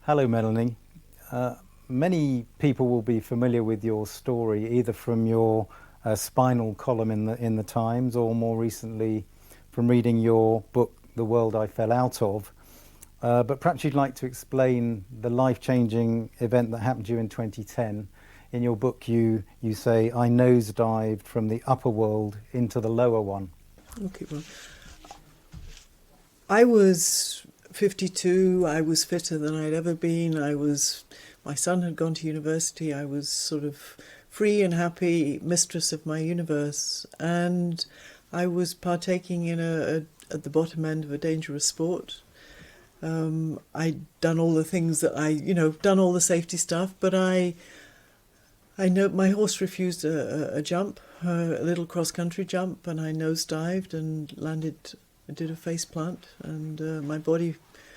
Hello, Melanie. Uh, Many people will be familiar with your story, either from your spinal column in the Times, or more recently from reading your book, The World I Fell Out Of. But perhaps you'd like to explain the life-changing event that happened to you in 2010. In your book, you say, "I nosedived from the upper world into the lower one." Okay, well, I was 52. I was fitter than I'd ever been. My son had gone to university. I was sort of free and happy, mistress of my universe, and I was partaking in at the bottom end of a dangerous sport. I'd done all the things that done all the safety stuff, but I know my horse refused a jump, a little cross-country jump, and I nosedived and landed. I did a face plant, and my body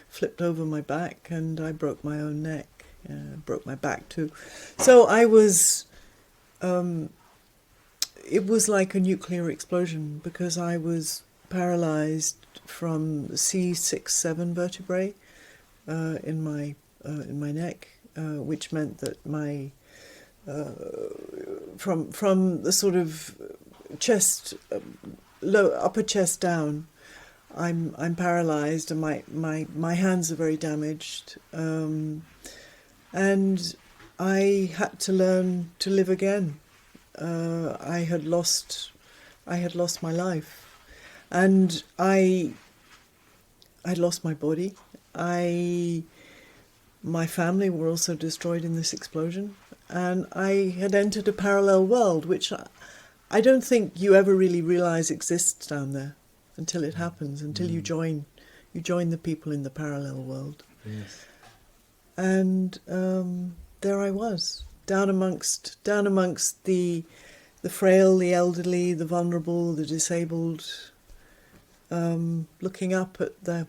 flipped over my back, and I broke my own neck, broke my back too. So I was. It was like a nuclear explosion because I was paralysed from C6-7 vertebrae in my neck, which meant that my from the sort of chest, upper chest down, I'm paralysed, and my hands are very damaged, and I had to learn to live again. I had lost my life, and I'd lost my body. My family were also destroyed in this explosion, and I had entered a parallel world, which I don't think you ever really realise exists down there until it happens, until you join the people in the parallel world. Yes. And there I was, down amongst the frail, the elderly, the vulnerable, the disabled, looking up at the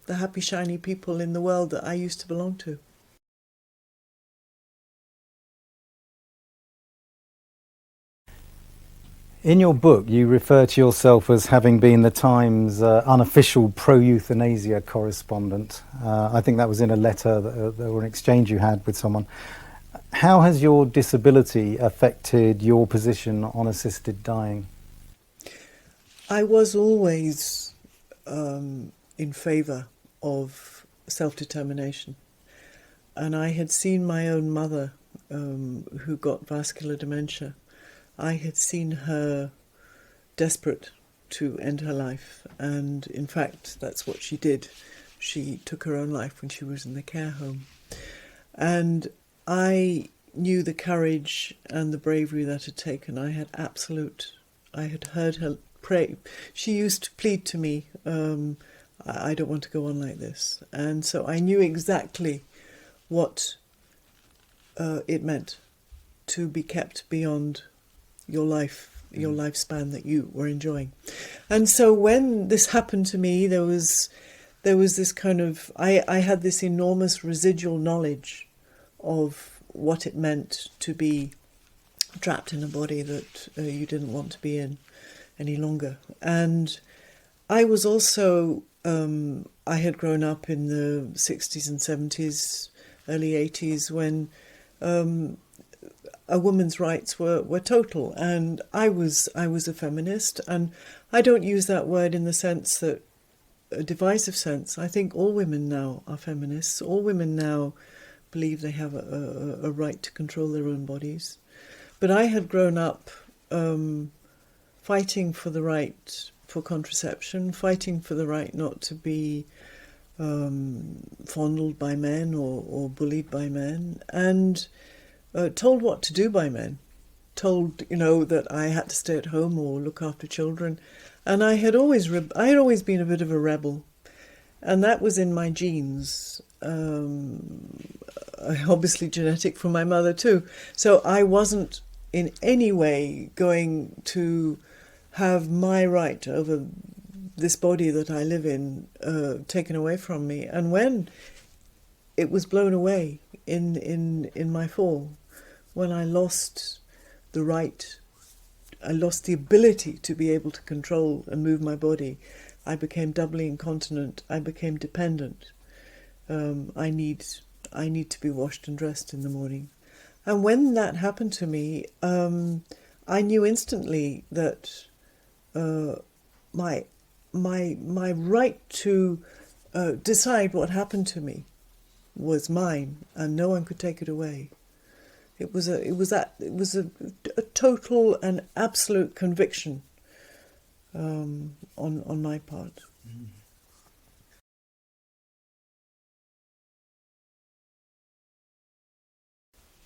happy, shiny people in the world that I used to belong to. In your book, you refer to yourself as having been the Times' unofficial pro-euthanasia correspondent. I think that was in a letter or an exchange you had with someone. How has your disability affected your position on assisted dying? I was always in favour of self-determination. And I had seen my own mother, who got vascular dementia. I had seen her desperate to end her life, and in fact that's what she did. She took her own life when she was in the care home. And I knew the courage and the bravery that had taken. I had heard her pray. She used to plead to me, I don't want to go on like this. And so I knew exactly what it meant to be kept beyond your life, your lifespan that you were enjoying. And so when this happened to me, there was this kind of, I had this enormous residual knowledge of what it meant to be trapped in a body that you didn't want to be in any longer. And I was also, I had grown up in the 60s and 70s, early 80s, when a woman's rights were total, and I was a feminist, and I don't use that word in the sense that a divisive sense. I think all women now are feminists. All women now believe they have a right to control their own bodies. But I had grown up fighting for the right for contraception, fighting for the right not to be fondled by men or bullied by men, and told what to do by men, told that I had to stay at home or look after children, and I had always been a bit of a rebel, and that was in my genes, obviously genetic from my mother too. So I wasn't in any way going to have my right over this body that I live in taken away from me. And when it was blown away in my fall, when I lost the right, I lost the ability to be able to control and move my body, I became doubly incontinent, I became dependent. I I need to be washed and dressed in the morning. And when that happened to me, I knew instantly that my right to decide what happened to me was mine, and no one could take it away. It was a total and absolute conviction on my part. Mm.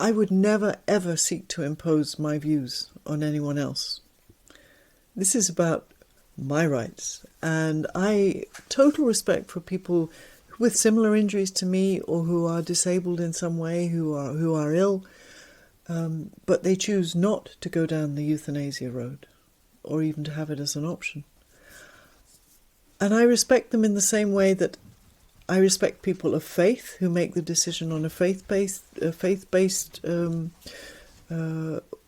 I would never ever seek to impose my views on anyone else. This is about my rights, and I total respect for people with similar injuries to me or who are disabled in some way, who are ill, but they choose not to go down the euthanasia road or even to have it as an option. And I respect them in the same way that I respect people of faith who make the decision on a faith-based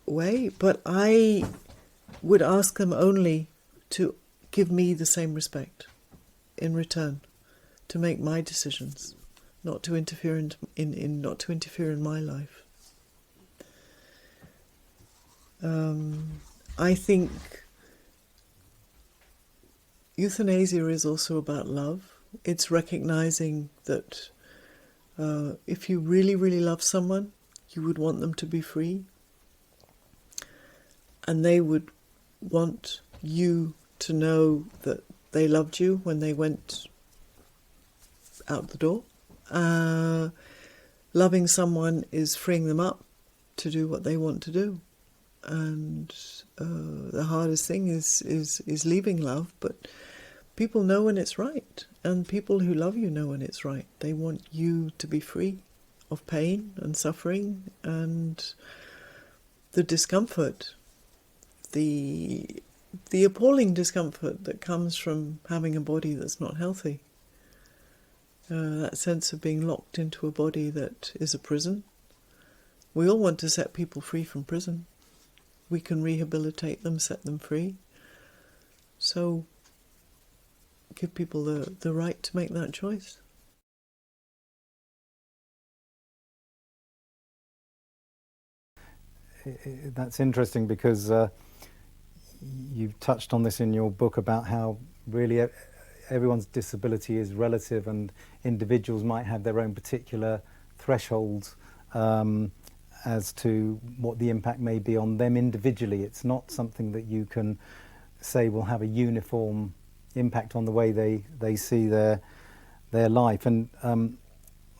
way, but I would ask them only to give me the same respect in return, to make my decisions, not to interfere in my life. I think euthanasia is also about love. It's recognizing that if you really, really love someone, you would want them to be free, and they would want you to know that they loved you when they went out the door. Loving someone is freeing them up to do what they want to do, and the hardest thing is leaving love, but people know when it's right, and people who love you know when it's right. They want you to be free of pain and suffering and the discomfort, the appalling discomfort that comes from having a body that's not healthy. That sense of being locked into a body that is a prison. We all want to set people free from prison. We can rehabilitate them, set them free. So give people the right to make that choice. That's interesting because you've touched on this in your book about how really everyone's disability is relative, and individuals might have their own particular thresholds as to what the impact may be on them individually. It's not something that you can say will have a uniform impact on the way they see their life. And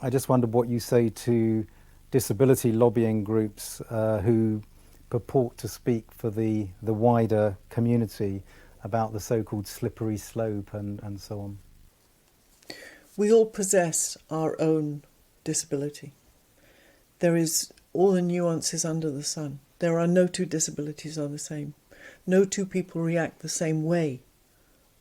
I just wondered what you say to disability lobbying groups who purport to speak for the wider community about the so-called slippery slope and so on. We all possess our own disability. There is all the nuances under the sun. There are no two disabilities are the same. No two people react the same way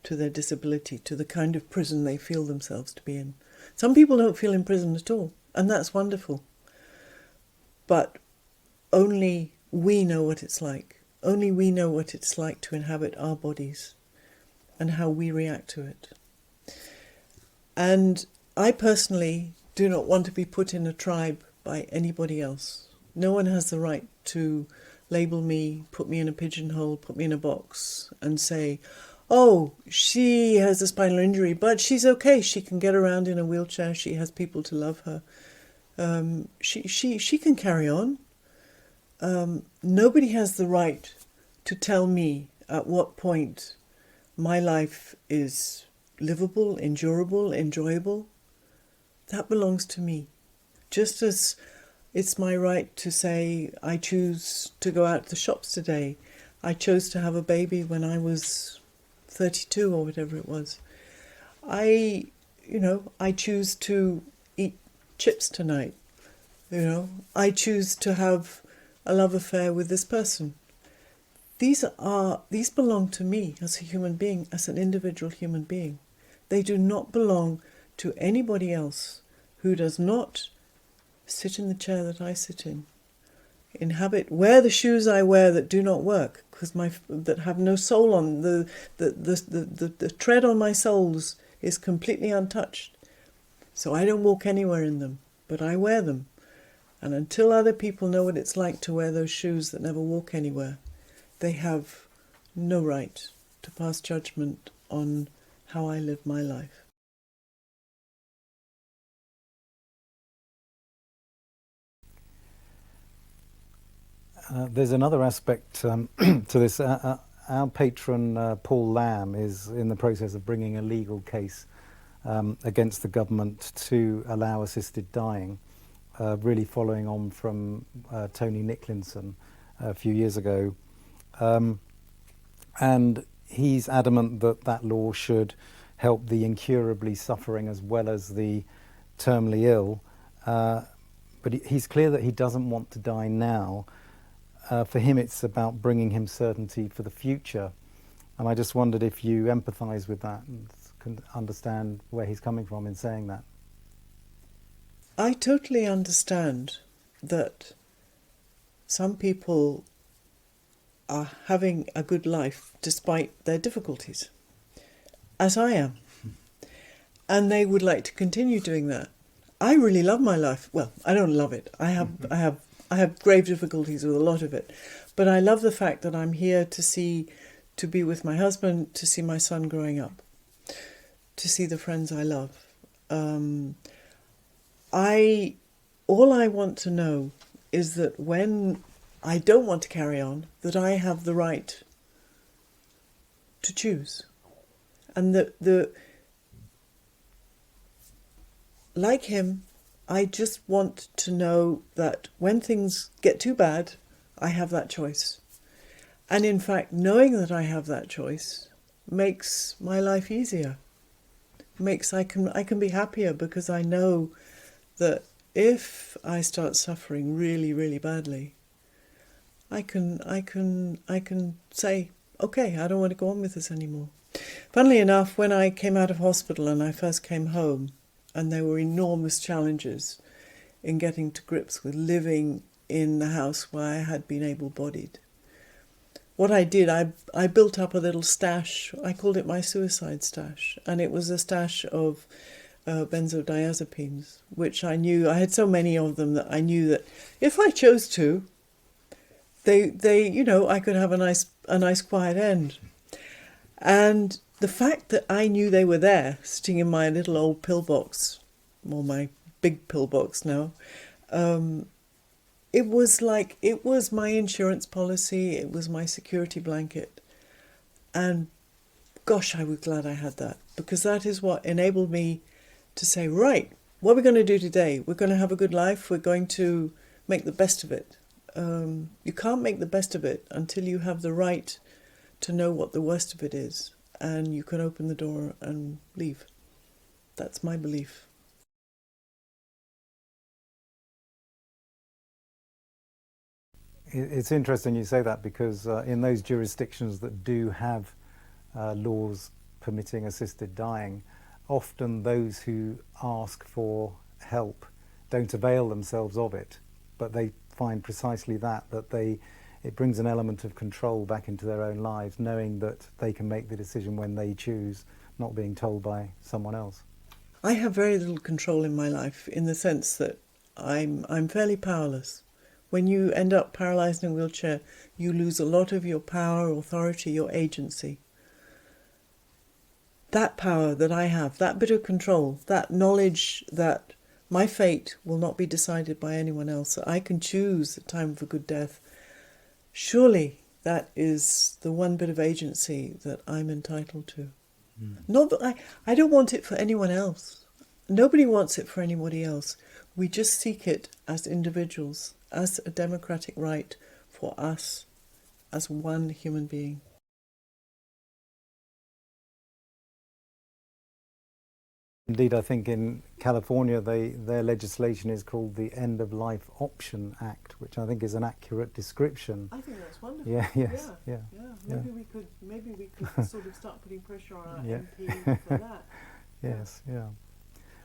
to their disability, to the kind of prison they feel themselves to be in. Some people don't feel in prison at all, and that's wonderful. But only we know what it's like. Only we know what it's like to inhabit our bodies and how we react to it. And I personally do not want to be put in a tribe by anybody else. No one has the right to label me, put me in a pigeonhole, put me in a box and say, oh, she has a spinal injury, but she's okay. She can get around in a wheelchair. She has people to love her. She can carry on. Nobody has the right to tell me at what point my life is livable, endurable, enjoyable. That belongs to me. Just as it's my right to say, I choose to go out to the shops today. I chose to have a baby when I was 32 or whatever it was. I choose to eat chips tonight. I choose to have a love affair with this person. These belong to me as a human being, as an individual human being. They do not belong to anybody else who does not sit in the chair that I sit in, wear the shoes I wear that do not work, that have no sole on. The tread on my soles is completely untouched. So I don't walk anywhere in them but I wear them. And until other people know what it's like to wear those shoes that never walk anywhere, they have no right to pass judgment on how I live my life. There's another aspect to this. Our patron, Paul Lamb, is in the process of bringing a legal case against the government to allow assisted dying, really following on from Tony Nicklinson a few years ago. And he's adamant that that law should help the incurably suffering as well as the terminally ill. But he's clear that he doesn't want to die now. For him, it's about bringing him certainty for the future. And I just wondered if you empathise with that and can understand where he's coming from in saying that. I totally understand that some people are having a good life despite their difficulties, as I am. And they would like to continue doing that. I really love my life. Well, I don't love it. I have grave difficulties with a lot of it. But I love the fact that I'm here to be with my husband, to see my son growing up, to see the friends I love. All I want to know is that when I don't want to carry on, that I have the right to choose. And like him, I just want to know that when things get too bad, I have that choice. And in fact, knowing that I have that choice makes my life easier. I can be happier because I know that if I start suffering really, really badly, I can say, okay, I don't want to go on with this anymore. Funnily enough, when I came out of hospital and I first came home, and there were enormous challenges in getting to grips with living in the house where I had been able-bodied. What I did, I built up a little stash. I called it my suicide stash, and it was a stash of benzodiazepines, which I knew, I had so many of them that I knew that if I chose to, I could have a nice quiet end. And the fact that I knew they were there, sitting in my little old pillbox, or my big pillbox now, it was my insurance policy, it was my security blanket. And gosh, I was glad I had that, because that is what enabled me to say, right, what are we going to do today? We're going to have a good life, we're going to make the best of it. You can't make the best of it until you have the right to know what the worst of it is, and you can open the door and leave. That's my belief. It's interesting you say that, because in those jurisdictions that do have laws permitting assisted dying, often those who ask for help don't avail themselves of it, but they find precisely that it brings an element of control back into their own lives, knowing that they can make the decision when they choose, not being told by someone else. I have very little control in my life, in the sense that I'm fairly powerless. When you end up paralysed in a wheelchair, you lose a lot of your power, authority, your agency. That power that I have, that bit of control, that knowledge that my fate will not be decided by anyone else, that I can choose the time of a good death, surely that is the one bit of agency that I'm entitled to. Not that I don't want it for anyone else. Nobody wants it for anybody else. We just seek it as individuals, as a democratic right for us, as one human being. Indeed, I think in California their legislation is called the End of Life Option Act, which I think is an accurate description. I think that's wonderful. Yeah, yes, yeah. Maybe we could sort of start putting pressure on our MP for that. Yes, yeah.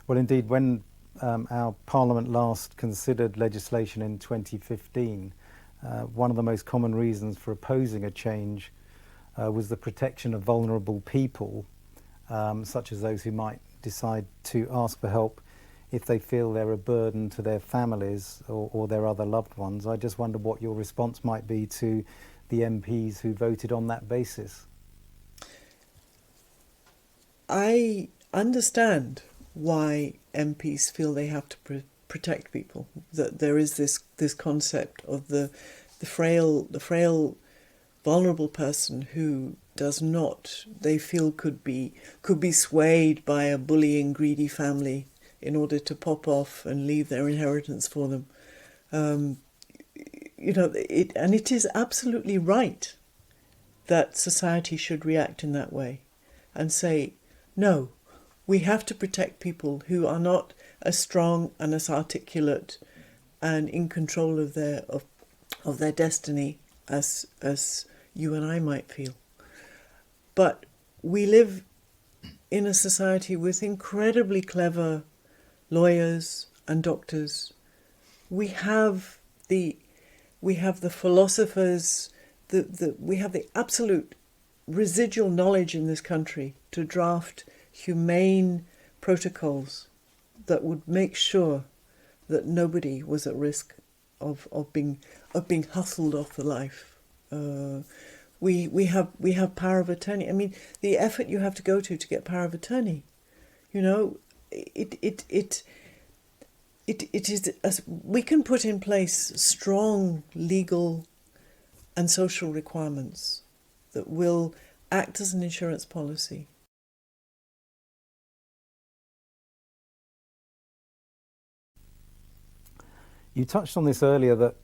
Well, indeed, when our Parliament last considered legislation in 2015, one of the most common reasons for opposing a change was the protection of vulnerable people, such as those who might decide to ask for help if they feel they're a burden to their families or their other loved ones. I just wonder what your response might be to the MPs who voted on that basis. I understand why MPs feel they have to protect people. That there is this concept of the frail, vulnerable person who does not, they feel could be swayed by a bullying, greedy family in order to pop off and leave their inheritance for them. It is absolutely right that society should react in that way and say, no, we have to protect people who are not as strong and as articulate and in control of their destiny as you and I might feel. But we live in a society with incredibly clever lawyers and doctors. We have the philosophers, we have the absolute residual knowledge in this country to draft humane protocols that would make sure that nobody was at risk of being hustled off the life. We have power of attorney. I mean, the effort you have to go to get power of attorney, it is. We can put in place strong legal and social requirements that will act as an insurance policy. You touched on this earlier, that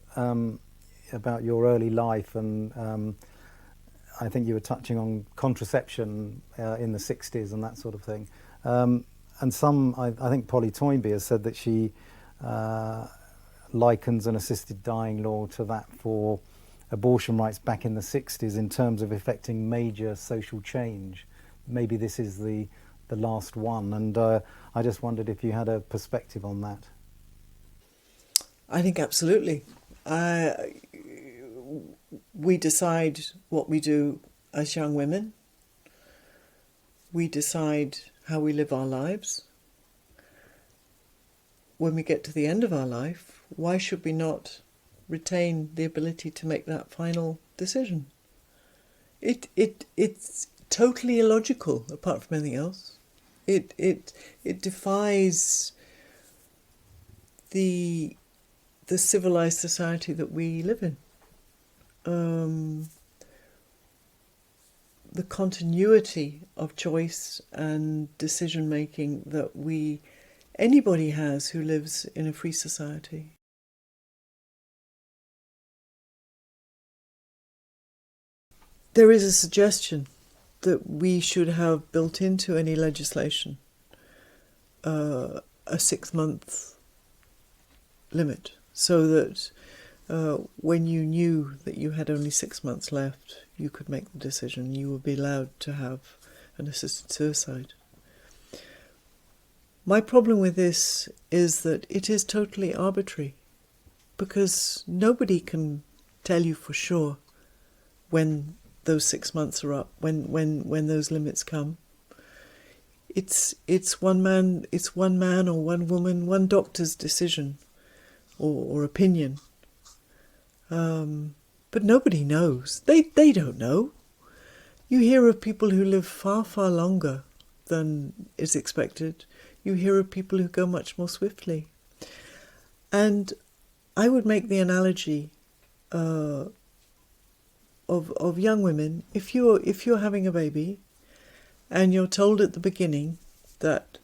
about your early life, and I think you were touching on contraception in the 60s and that sort of thing. And I think Polly Toynbee has said that she likens an assisted dying law to that for abortion rights back in the 60s in terms of effecting major social change. Maybe this is the last one, and I just wondered if you had a perspective on that. I think absolutely. We decide what we do as young women. We decide how we live our lives. When we get to the end of our life, why should we not retain the ability to make that final decision? It's totally illogical, apart from anything else. It defies the civilized society that we live in. The continuity of choice and decision making that anybody has who lives in a free society. There is a suggestion that we should have built into any legislation a 6-month limit, so that when you knew that you had only 6 months left, you could make the decision. You would be allowed to have an assisted suicide. My problem with this is that it is totally arbitrary, because nobody can tell you for sure when those 6 months are up, when those limits come. It's one man or one woman, one doctor's decision or opinion. But nobody knows. They don't know. You hear of people who live far, far longer than is expected. You hear of people who go much more swiftly. And I would make the analogy of young women. If you're having a baby and you're told at the beginning that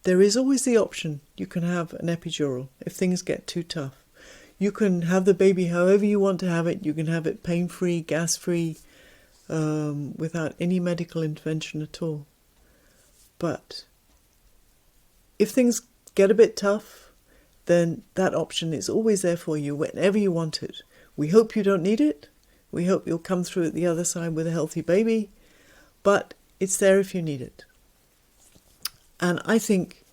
there is always the option you can have an epidural if things get too tough. You can have the baby however you want to have it. You can have it pain-free, gas-free, without any medical intervention at all. But if things get a bit tough, then that option is always there for you whenever you want it. We hope you don't need it. We hope you'll come through at the other side with a healthy baby. But it's there if you need it. And I think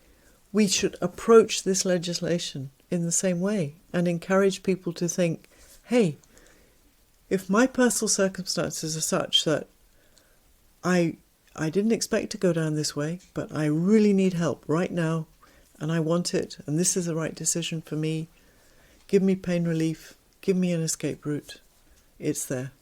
we should approach this legislation in the same way and encourage people to think, hey, if my personal circumstances are such that I didn't expect to go down this way, but I really need help right now, and I want it, and this is the right decision for me. Give me pain relief, give me an escape route. It's there.